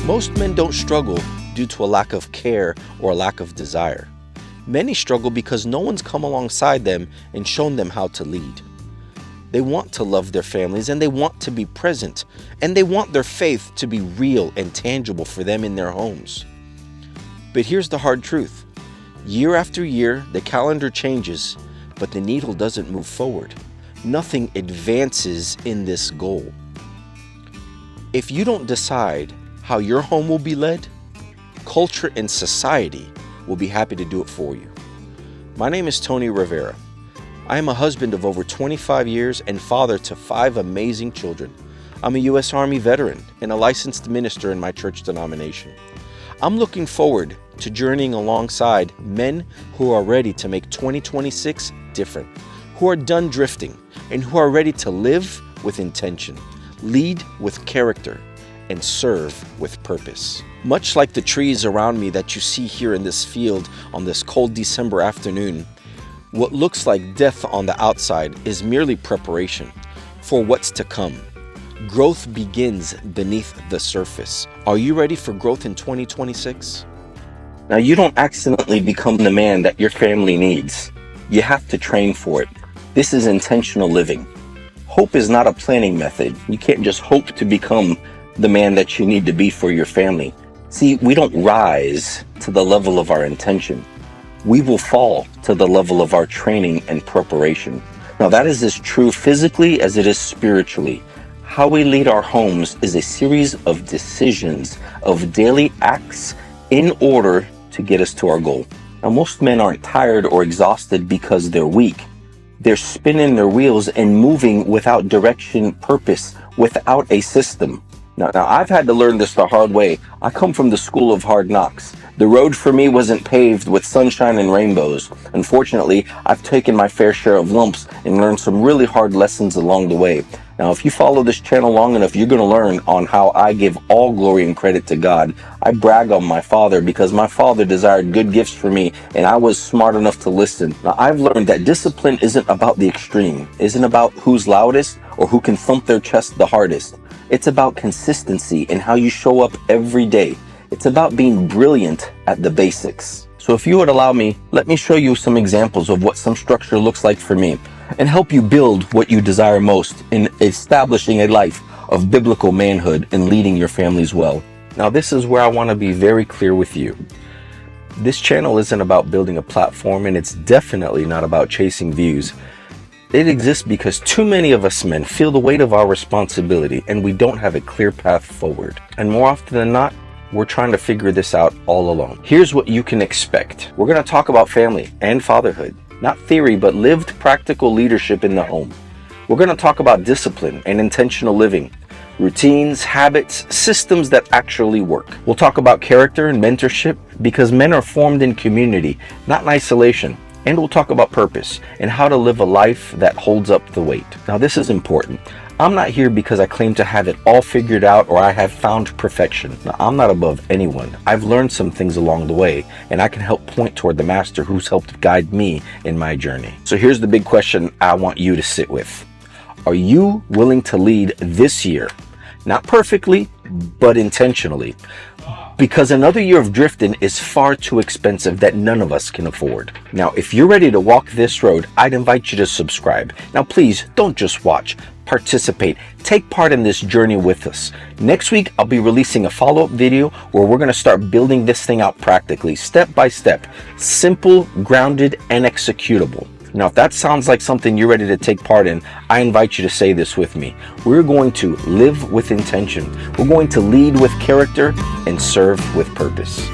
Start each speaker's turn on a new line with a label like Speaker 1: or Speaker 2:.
Speaker 1: Most men don't struggle due to a lack of care or a lack of desire. Many struggle because no one's come alongside them and shown them how to lead. They want to love their families, and they want to be present, and they want their faith to be real and tangible for them in their homes. But here's the hard truth. Year after year, the calendar changes, but the needle doesn't move forward. Nothing advances in this goal. If you don't decide how your home will be led, culture and society will be happy to do it for you. My name is Tony Rivera. I am a husband of over 25 years and father to 5 amazing children. I'm a U.S. Army veteran and a licensed minister in my church denomination. I'm looking forward to journeying alongside men who are ready to make 2026 different, who are done drifting, and who are ready to live with intention, lead with character, and serve with purpose. Much like the trees around me that you see here in this field on this cold December afternoon, what looks like death on the outside is merely preparation for what's to come. Growth begins beneath the surface. Are you ready for growth in 2026? Now, you don't accidentally become the man that your family needs. You have to train for it. This is intentional living. Hope is not a planning method. You can't just hope to become the man that you need to be for your family. See, we don't rise to the level of our intention. We will fall to the level of our training and preparation. Now, that is as true physically as it is spiritually. How we lead our homes is a series of decisions, of daily acts in order to get us to our goal. Now, most men aren't tired or exhausted because they're weak. They're spinning their wheels and moving without direction, purpose, without a system. Now, I've had to learn this the hard way. I come from the school of hard knocks. The road for me wasn't paved with sunshine and rainbows. Unfortunately, I've taken my fair share of lumps and learned some really hard lessons along the way. Now, if you follow this channel long enough, you're going to learn on how I give all glory and credit to God. I brag on my father because my father desired good gifts for me, and I was smart enough to listen. Now, I've learned that discipline isn't about the extreme, isn't about who's loudest or who can thump their chest the hardest. It's about consistency in how you show up every day. It's about being brilliant at the basics. So if you would allow me, let me show you some examples of what some structure looks like for me and help you build what you desire most in establishing a life of biblical manhood and leading your families well. Now, this is where I want to be very clear with you. This channel isn't about building a platform, and it's definitely not about chasing views. It exists because too many of us men feel the weight of our responsibility and we don't have a clear path forward. And more often than not, we're trying to figure this out all alone. Here's what you can expect. We're going to talk about family and fatherhood. Not theory, but lived practical leadership in the home. We're going to talk about discipline and intentional living, routines, habits, systems that actually work. We'll talk about character and mentorship because men are formed in community, not in isolation. And we'll talk about purpose and how to live a life that holds up the weight. Now, this is important. I'm not here because I claim to have it all figured out or I have found perfection. Now, I'm not above anyone. I've learned some things along the way, and I can help point toward the master who's helped guide me in my journey. So here's the big question I want you to sit with. Are you willing to lead this year? Not perfectly, but intentionally. Because another year of drifting is far too expensive that none of us can afford. Now, if you're ready to walk this road, I'd invite you to subscribe. Now, please don't just watch, participate, take part in this journey with us. Next week, I'll be releasing a follow-up video where we're going to start building this thing out practically, step by step, simple, grounded, and executable. Now, if that sounds like something you're ready to take part in, I invite you to say this with me. We're going to live with intention. We're going to lead with character and serve with purpose.